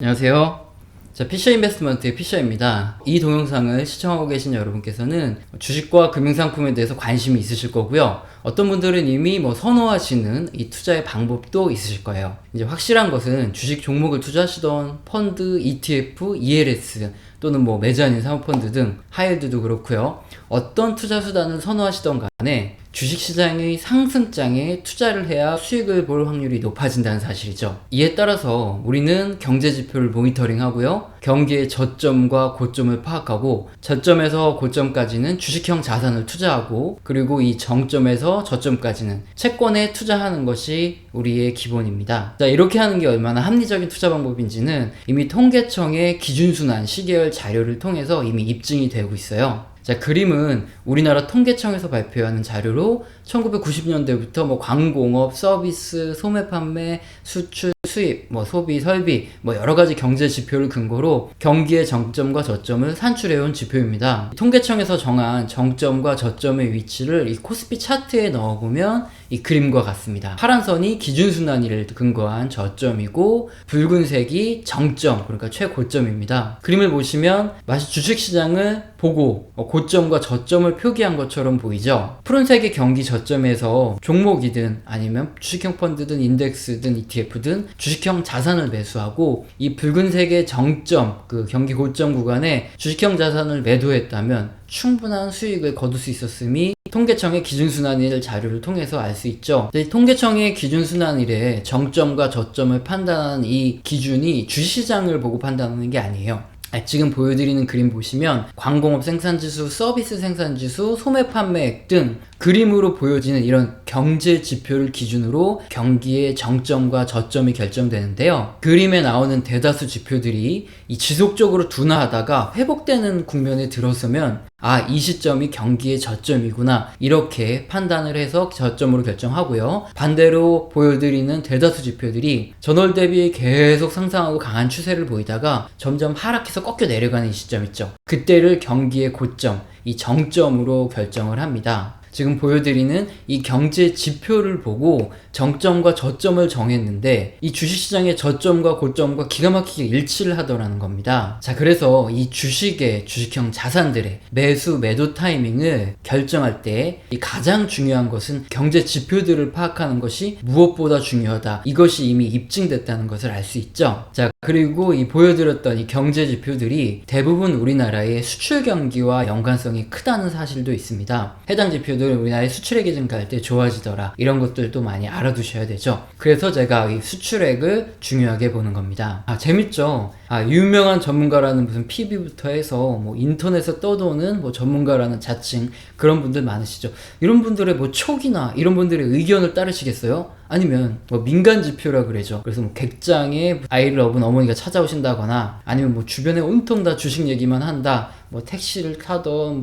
안녕하세요. 자, 피셔 인베스트먼트의 피셔입니다. 이 동영상을 시청하고 계신 여러분께서는 주식과 금융상품에 대해서 관심이 있으실 거고요. 어떤 분들은 이미 선호하시는 이 투자의 방법도 있으실 거예요. 이제 확실한 것은 주식 종목을 투자하시던 펀드, ETF, ELS 또는 메자닌 사모펀드 등 하이힐드도 그렇고요. 어떤 투자 수단을 선호하시던 간에 주식시장의 상승장에 투자를 해야 수익을 볼 확률이 높아진다는 사실이죠. 이에 따라서 우리는 경제지표를 모니터링하고요. 경기의 저점과 고점을 파악하고 저점에서 고점까지는 주식형 자산을 투자하고 그리고 이 정점에서 저점까지는 채권에 투자하는 것이 우리의 기본입니다. 자, 이렇게 하는 게 얼마나 합리적인 투자 방법인지는 이미 통계청의 기준순환 시계열 자료를 통해서 이미 입증이 되고 있어요. 자, 그림은 우리나라 통계청에서 발표하는 자료로 1990년대부터 광공업, 서비스, 소매 판매, 수출, 수입, 소비, 설비, 여러 가지 경제 지표를 근거로 경기의 정점과 저점을 산출해온 지표입니다. 통계청에서 정한 정점과 저점의 위치를 이 코스피 차트에 넣어보면 이 그림과 같습니다. 파란 선이 기준순환일을 근거한 저점이고 붉은색이 정점, 그러니까 최고점입니다. 그림을 보시면 마치 주식시장을 보고 고점과 저점을 표기한 것처럼 보이죠. 푸른색의 경기 저점에서 종목이든 아니면 주식형 펀드든 인덱스든 ETF든 주식형 자산을 매수하고 이 붉은색의 정점, 그 경기 고점 구간에 주식형 자산을 매도했다면 충분한 수익을 거둘 수 있었음이 통계청의 기준순환일 자료를 통해서 알 수 있죠. 통계청의 기준순환일에 정점과 저점을 판단하는 이 기준이 주식시장을 보고 판단하는 게 아니에요. 지금 보여드리는 그림 보시면 광공업 생산지수, 서비스 생산지수, 소매 판매액 등 그림으로 보여지는 이런 경제 지표를 기준으로 경기의 정점과 저점이 결정되는데요. 그림에 나오는 대다수 지표들이 이 지속적으로 둔화하다가 회복되는 국면에 들어서면 이 시점이 경기의 저점이구나 이렇게 판단을 해서 저점으로 결정하고요. 반대로 보여드리는 대다수 지표들이 전월 대비 계속 상승하고 강한 추세를 보이다가 점점 하락해서 꺾여 내려가는 시점 있죠. 그때를 경기의 고점, 이 정점으로 결정을 합니다. 지금 보여드리는 이 경제 지표를 보고 정점과 저점을 정했는데 이 주식시장의 저점과 고점과 기가 막히게 일치를 하더라는 겁니다. 자, 그래서 이 주식형 자산들의 매수, 매도 타이밍을 결정할 때 이 가장 중요한 것은 경제 지표들을 파악하는 것이 무엇보다 중요하다. 이것이 이미 입증됐다는 것을 알 수 있죠. 자, 그리고 이 보여드렸던 이 경제 지표들이 대부분 우리나라의 수출 경기와 연관성이 크다는 사실도 있습니다. 해당 지표들 우리나라의 수출액이 증가할 때 좋아지더라. 이런 것들도 많이 알아두셔야 되죠. 그래서 제가 이 수출액을 중요하게 보는 겁니다. 재밌죠? 유명한 전문가라는 무슨 PB부터 해서 인터넷에 떠도는 전문가라는 자칭 그런 분들 많으시죠. 이런 분들의 촉이나 이런 분들의 의견을 따르시겠어요? 아니면 민간 지표라 그러죠. 그래서 객장에 아이를 업은 어머니가 찾아오신다거나 아니면 주변에 온통 다 주식 얘기만 한다. 택시를 타던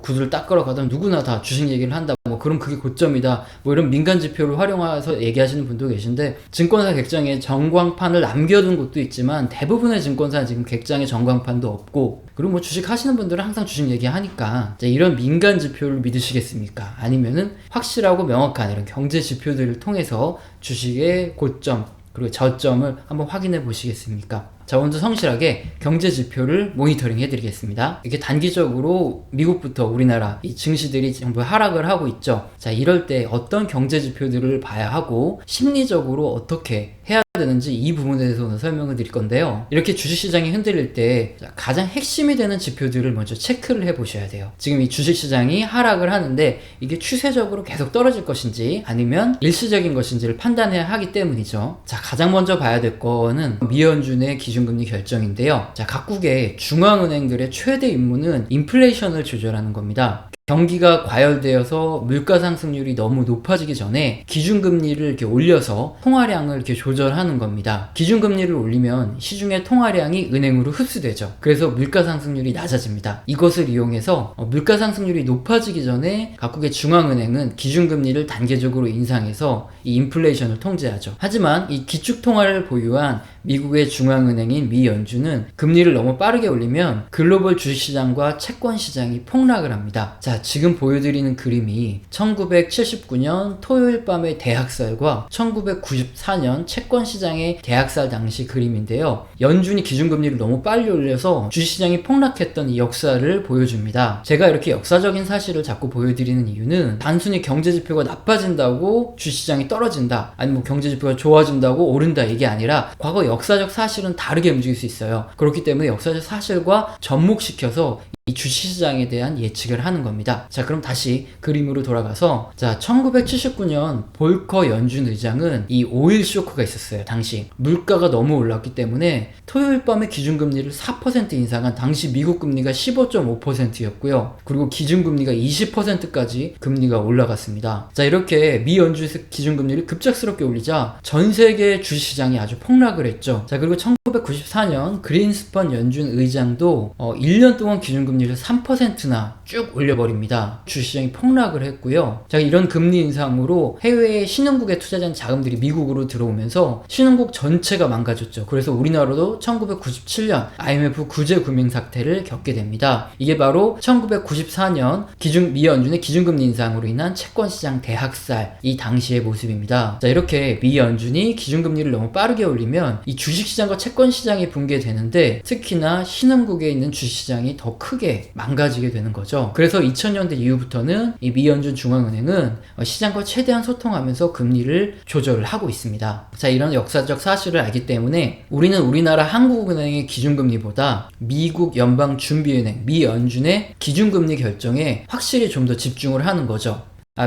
구두를 닦으러 가던 누구나 다 주식 얘기를 한다. 그럼 그게 고점이다. 이런 민간 지표를 활용해서 얘기하시는 분도 계신데 증권사 객장에 전광판을 남겨둔 곳도 있지만 대부분의 증권사는 지금 객장에 전광판도 없고 그리고 주식 하시는 분들은 항상 주식 얘기하니까 이런 민간 지표를 믿으시겠습니까? 아니면은 확실하고 명확한 이런 경제 지표들을 통해서 주식의 고점 그리고 저점을 한번 확인해 보시겠습니까? 자, 먼저 성실하게 경제 지표를 모니터링 해드리겠습니다. 이게 단기적으로 미국부터 우리나라 이 증시들이 전부 하락을 하고 있죠. 자, 이럴 때 어떤 경제 지표들을 봐야 하고 심리적으로 어떻게 해야 되는지 이 부분에 대해서 오늘 설명을 드릴 건데요. 이렇게 주식시장이 흔들릴 때 가장 핵심이 되는 지표들을 먼저 체크를 해 보셔야 돼요. 지금 이 주식시장이 하락을 하는데 이게 추세적으로 계속 떨어질 것인지 아니면 일시적인 것인지를 판단해야 하기 때문이죠. 자, 가장 먼저 봐야 될 거는 미연준의 기준금리 결정인데요. 자, 각국의 중앙은행들의 최대 임무는 인플레이션을 조절하는 겁니다. 경기가 과열되어서 물가 상승률이 너무 높아지기 전에 기준금리를 이렇게 올려서 통화량을 이렇게 조절하는 겁니다. 기준금리를 올리면 시중의 통화량이 은행으로 흡수되죠. 그래서 물가 상승률이 낮아집니다. 이것을 이용해서 물가 상승률이 높아지기 전에 각국의 중앙은행은 기준금리를 단계적으로 인상해서 이 인플레이션을 통제하죠. 하지만 이 기축통화를 보유한 미국의 중앙은행인 미 연준은 금리를 너무 빠르게 올리면 글로벌 주식시장과 채권시장이 폭락을 합니다. 자, 지금 보여드리는 그림이 1979년 토요일 밤의 대학살과 1994년 채권시장의 대학살 당시 그림인데요. 연준이 기준금리를 너무 빨리 올려서 주식시장이 폭락했던 이 역사를 보여줍니다. 제가 이렇게 역사적인 사실을 자꾸 보여드리는 이유는 단순히 경제지표가 나빠진다고 주식시장이 떨어진다, 아니면 경제지표가 좋아진다고 오른다, 이게 아니라 과거 역사적 사실은 다르게 움직일 수 있어요. 그렇기 때문에 역사적 사실과 접목시켜서 이 주식시장에 대한 예측을 하는 겁니다. 자, 그럼 다시 그림으로 돌아가서, 자, 1979년 볼커 연준 의장은 이 오일 쇼크가 있었어요. 당시 물가가 너무 올랐기 때문에 토요일 밤에 기준금리를 4% 인상한, 당시 미국 금리가 15.5%였고요. 그리고 기준금리가 20%까지 금리가 올라갔습니다. 자, 이렇게 미 연준에서 기준금리를 급작스럽게 올리자 전 세계 주식시장이 아주 폭락을 했죠. 자, 그리고 1994년 그린스펀 연준 의장도 1년 동안 기준금리를 3%나 쭉 올려버립니다. 주식시장이 폭락을 했고요. 자, 이런 금리 인상으로 해외의 신흥국에 투자한 자금들이 미국으로 들어오면서 신흥국 전체가 망가졌죠. 그래서 우리나라도 1997년 IMF 구제 금융 사태를 겪게 됩니다. 이게 바로 1994년 미 연준의 기준금리 인상으로 인한 채권시장 대학살, 이 당시의 모습입니다. 자, 이렇게 미 연준이 기준금리를 너무 빠르게 올리면 이 주식시장과 채권시장이 붕괴되는데, 특히나 신흥국에 있는 주식시장이 더 크게 망가지게 되는 거죠. 그래서 2000년대 이후부터는 이 미 연준 중앙은행은 시장과 최대한 소통하면서 금리를 조절을 하고 있습니다. 자, 이런 역사적 사실을 알기 때문에 우리는 우리나라 한국은행의 기준금리보다 미국 연방준비은행 미 연준의 기준금리 결정에 확실히 좀 더 집중을 하는 거죠.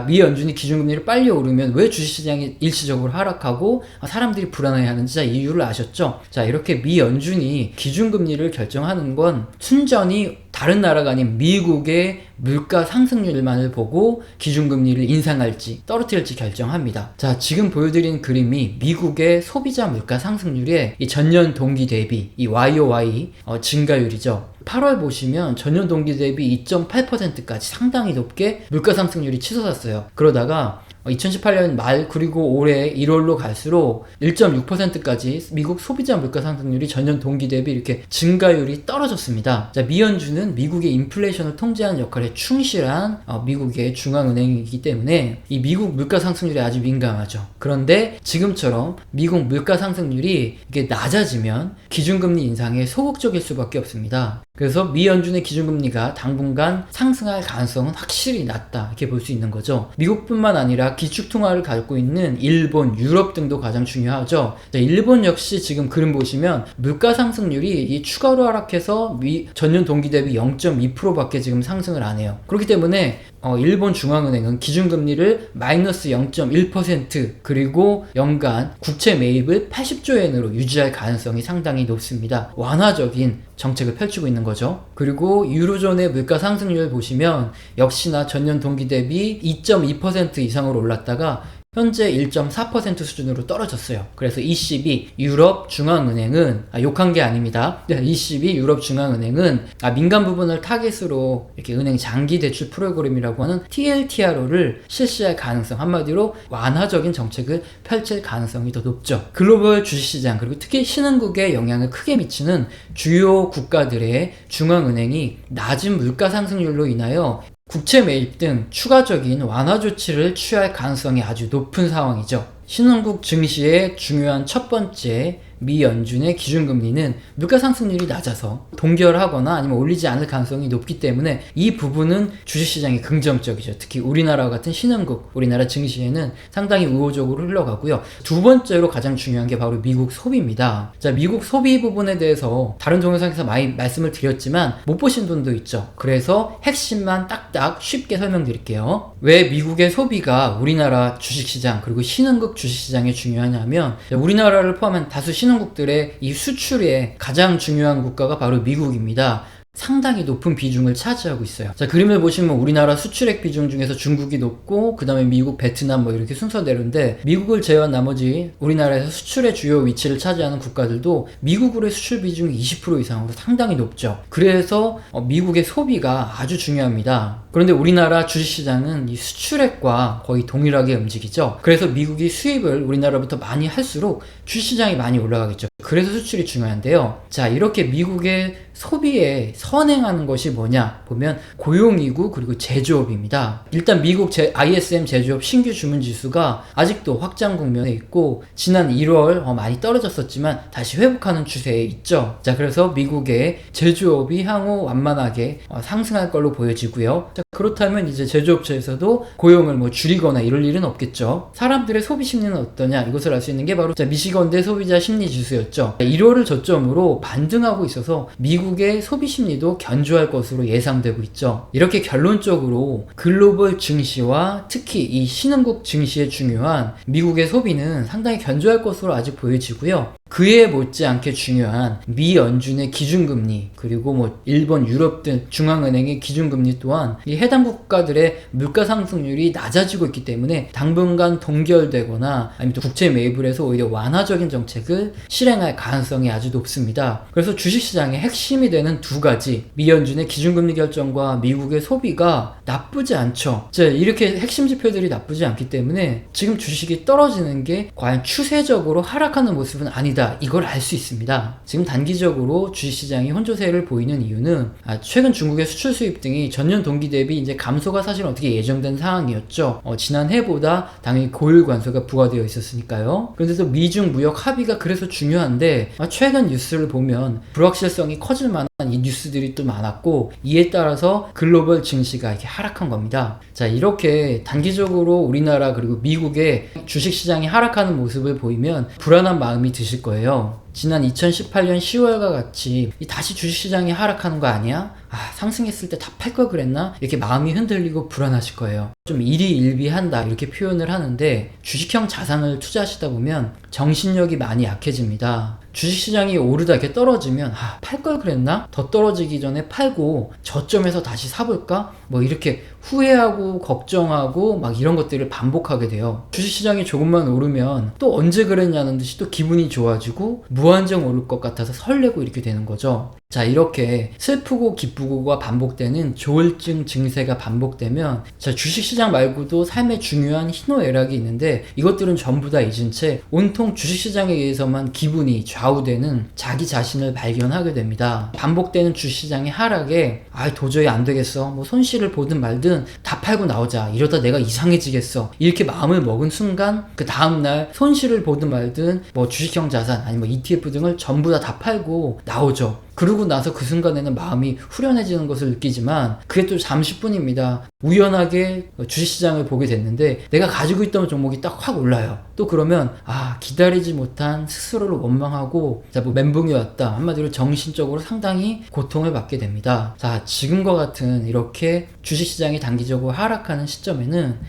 미 연준이 기준금리를 빨리 오르면 왜 주식시장이 일시적으로 하락하고 사람들이 불안해하는지 자, 이유를 아셨죠? 자, 이렇게 미 연준이 기준금리를 결정하는 건 순전히 다른 나라가 아닌 미국의 물가 상승률만을 보고 기준금리를 인상할지 떨어뜨릴지 결정합니다. 자, 지금 보여드린 그림이 미국의 소비자 물가 상승률의 이 전년 동기 대비 이 YOY 증가율이죠. 8월 보시면 전년 동기 대비 2.8%까지 상당히 높게 물가 상승률이 치솟았어요. 그러다가 2018년 말 그리고 올해 1월로 갈수록 1.6%까지 미국 소비자 물가 상승률이 전년 동기 대비 이렇게 증가율이 떨어졌습니다. 자, 미 연준은 미국의 인플레이션을 통제하는 역할에 충실한 미국의 중앙은행이기 때문에 이 미국 물가 상승률에 아주 민감하죠. 그런데 지금처럼 미국 물가 상승률이 이게 낮아지면 기준금리 인상에 소극적일 수밖에 없습니다. 그래서 미 연준의 기준금리가 당분간 상승할 가능성은 확실히 낮다, 이렇게 볼 수 있는 거죠. 미국뿐만 아니라 기축통화를 갖고 있는 일본, 유럽 등도 가장 중요하죠. 자, 일본 역시 지금 그림 보시면 물가 상승률이 이 추가로 하락해서 전년 동기 대비 0.2%밖에 지금 상승을 안 해요. 그렇기 때문에 일본 중앙은행은 기준금리를 마이너스 0.1% 그리고 연간 국채 매입을 80조 엔으로 유지할 가능성이 상당히 높습니다. 완화적인 정책을 펼치고 있는 거죠. 그리고 유로존의 물가 상승률 보시면 역시나 전년 동기 대비 2.2% 이상으로 올랐다가 현재 1.4% 수준으로 떨어졌어요. 그래서 ECB 유럽 중앙은행은 욕한 게 아닙니다. ECB 유럽 중앙은행은 민간 부분을 타깃으로 이렇게 은행 장기 대출 프로그램이라고 하는 TLTRO를 실시할 가능성, 한마디로 완화적인 정책을 펼칠 가능성이 더 높죠. 글로벌 주식시장 그리고 특히 신흥국에 영향을 크게 미치는 주요 국가들의 중앙은행이 낮은 물가 상승률로 인하여 국채 매입 등 추가적인 완화 조치를 취할 가능성이 아주 높은 상황이죠. 신흥국 증시의 중요한 첫 번째 미 연준의 기준금리는 물가 상승률이 낮아서 동결하거나 아니면 올리지 않을 가능성이 높기 때문에 이 부분은 주식시장이 긍정적이죠. 특히 우리나라와 같은 신흥국, 우리나라 증시에는 상당히 우호적으로 흘러가고요. 두 번째로 가장 중요한 게 바로 미국 소비입니다. 자, 미국 소비 부분에 대해서 다른 동영상에서 많이 말씀을 드렸지만 못 보신 분도 있죠. 그래서 핵심만 딱딱 쉽게 설명드릴게요. 왜 미국의 소비가 우리나라 주식시장 그리고 신흥국 주식시장에 중요하냐면, 우리나라를 포함한 다수 신흥국들의 이 수출의 가장 중요한 국가가 바로 미국입니다. 상당히 높은 비중을 차지하고 있어요. 자, 그림을 보시면 우리나라 수출액 비중 중에서 중국이 높고 그 다음에 미국, 베트남 뭐 이렇게 순서대로인데, 미국을 제외한 나머지 우리나라에서 수출의 주요 위치를 차지하는 국가들도 미국으로의 수출 비중이 20% 이상으로 상당히 높죠. 그래서 미국의 소비가 아주 중요합니다. 그런데 우리나라 주식시장은 이 수출액과 거의 동일하게 움직이죠. 그래서 미국이 수입을 우리나라부터 많이 할수록 주식시장이 많이 올라가겠죠. 그래서 수출이 중요한데요. 자, 이렇게 미국의 소비에 선행하는 것이 뭐냐 보면 고용이고 그리고 제조업입니다. 일단 미국 ISM 제조업 신규 주문 지수가 아직도 확장 국면에 있고, 지난 1월 많이 떨어졌었지만 다시 회복하는 추세에 있죠. 자, 그래서 미국의 제조업이 향후 완만하게 상승할 걸로 보여지고요. 자, 그렇다면 이제 제조업체에서도 고용을 뭐 줄이거나 이럴 일은 없겠죠. 사람들의 소비 심리는 어떠냐, 이것을 알 수 있는 게 바로 미시건대 소비자 심리 지수였죠. 1월을 저점으로 반등하고 있어서 미국의 소비 심리도 견조할 것으로 예상되고 있죠. 이렇게 결론적으로 글로벌 증시와 특히 이 신흥국 증시에 중요한 미국의 소비는 상당히 견조할 것으로 아직 보여지고요. 그에 못지않게 중요한 미 연준의 기준금리, 그리고 뭐 일본, 유럽 등 중앙은행의 기준금리 또한 이 해당 국가들의 물가 상승률이 낮아지고 있기 때문에 당분간 동결되거나 아니면 또 국채 매입을 해서 오히려 완화적인 정책을 실행할 가능성이 아주 높습니다. 그래서 주식시장의 핵심이 되는 두 가지, 미 연준의 기준금리 결정과 미국의 소비가 나쁘지 않죠. 이렇게 핵심 지표들이 나쁘지 않기 때문에 지금 주식이 떨어지는 게 과연 추세적으로 하락하는 모습은 아니다, 이걸 알 수 있습니다. 지금 단기적으로 주식시장이 혼조세를 보이는 이유는 최근 중국의 수출 수입 등이 전년 동기 대비 이제 감소가 사실 어떻게 예정된 상황이었죠. 지난해보다 당연히 고율 관세가 부과되어 있었으니까요. 그런데 또 미중 무역 합의가 그래서 중요한데, 최근 뉴스를 보면 불확실성이 커질 만한 이 뉴스들이 또 많았고, 이에 따라서 글로벌 증시가 이렇게 하락한 겁니다. 자, 이렇게 단기적으로 우리나라 그리고 미국의 주식시장이 하락하는 모습을 보이면 불안한 마음이 드실 거예요. 지난 2018년 10월과 같이 다시 주식시장이 하락하는 거 아니야? 상승했을 때 다 팔 걸 그랬나? 이렇게 마음이 흔들리고 불안하실 거예요. 좀 일희일비한다 이렇게 표현을 하는데, 주식형 자산을 투자하시다 보면 정신력이 많이 약해집니다. 주식시장이 오르다 이렇게 떨어지면 팔 걸 그랬나? 더 떨어지기 전에 팔고 저점에서 다시 사볼까? 뭐 이렇게 후회하고 걱정하고 막 이런 것들을 반복하게 돼요. 주식시장이 조금만 오르면 또 언제 그랬냐는 듯이 또 기분이 좋아지고 무한정 오를 것 같아서 설레고 이렇게 되는 거죠. 자, 이렇게 슬프고 기쁘고가 반복되는 조울증 증세가 반복되면, 자, 주식시장 말고도 삶에 중요한 희노애락이 있는데 이것들은 전부 다 잊은 채 온통 주식시장에 의해서만 기분이 좌우되는 자기 자신을 발견하게 됩니다. 반복되는 주식시장의 하락에 도저히 안 되겠어, 뭐 손실을 보든 말든 다 팔고 나오자, 이러다 내가 이상해지겠어, 이렇게 마음을 먹은 순간 그 다음날 손실을 보든 말든 뭐 주식형 자산 아니면 ETF 등을 전부 다 팔고 나오죠. 그러고 나서 그 순간에는 마음이 후련해지는 것을 느끼지만 그게 또 잠시뿐입니다. 우연하게 주식시장을 보게 됐는데 내가 가지고 있던 종목이 딱 확 올라요. 또 그러면 기다리지 못한 스스로를 원망하고 뭐 멘붕이 왔다, 한마디로 정신적으로 상당히 고통을 받게 됩니다. 자, 지금과 같은 이렇게 주식시장이 단기적으로 하락하는 시점에는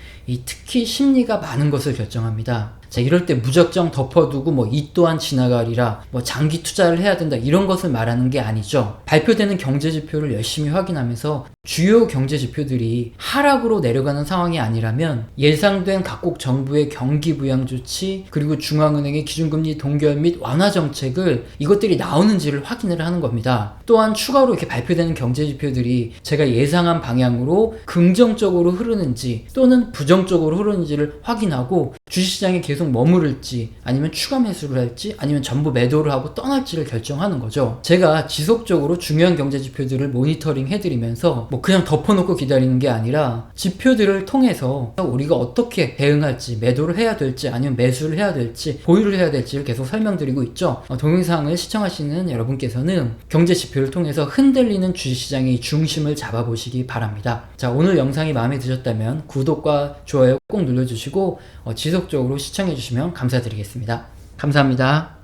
특히 심리가 많은 것을 결정합니다. 자, 이럴 때 무작정 덮어두고 이 또한 지나가리라, 장기 투자를 해야 된다, 이런 것을 말하는 게 아니죠. 발표되는 경제 지표를 열심히 확인하면서 주요 경제 지표들이 하락으로 내려가는 상황이 아니라면 예상된 각국 정부의 경기 부양 조치, 그리고 중앙은행의 기준금리 동결 및 완화 정책을 이것들이 나오는지를 확인을 하는 겁니다. 또한 추가로 이렇게 발표되는 경제 지표들이 제가 예상한 방향으로 긍정적으로 흐르는지 또는 부정적으로 흐르는지를 확인하고 주식시장에 계속 머무를지 아니면 추가 매수를 할지 아니면 전부 매도를 하고 떠날지를 결정하는 거죠. 제가 지속적으로 중요한 경제 지표들을 모니터링 해드리면서 그냥 덮어놓고 기다리는 게 아니라 지표들을 통해서 우리가 어떻게 대응할지, 매도를 해야 될지 아니면 매수를 해야 될지 보유를 해야 될지를 계속 설명드리고 있죠. 동영상을 시청하시는 여러분께서는 경제 지표를 통해서 흔들리는 주식시장의 중심을 잡아보시기 바랍니다. 자, 오늘 영상이 마음에 드셨다면 구독과 좋아요 꼭 눌러주시고 지속적으로 시청해주시면 감사드리겠습니다. 감사합니다.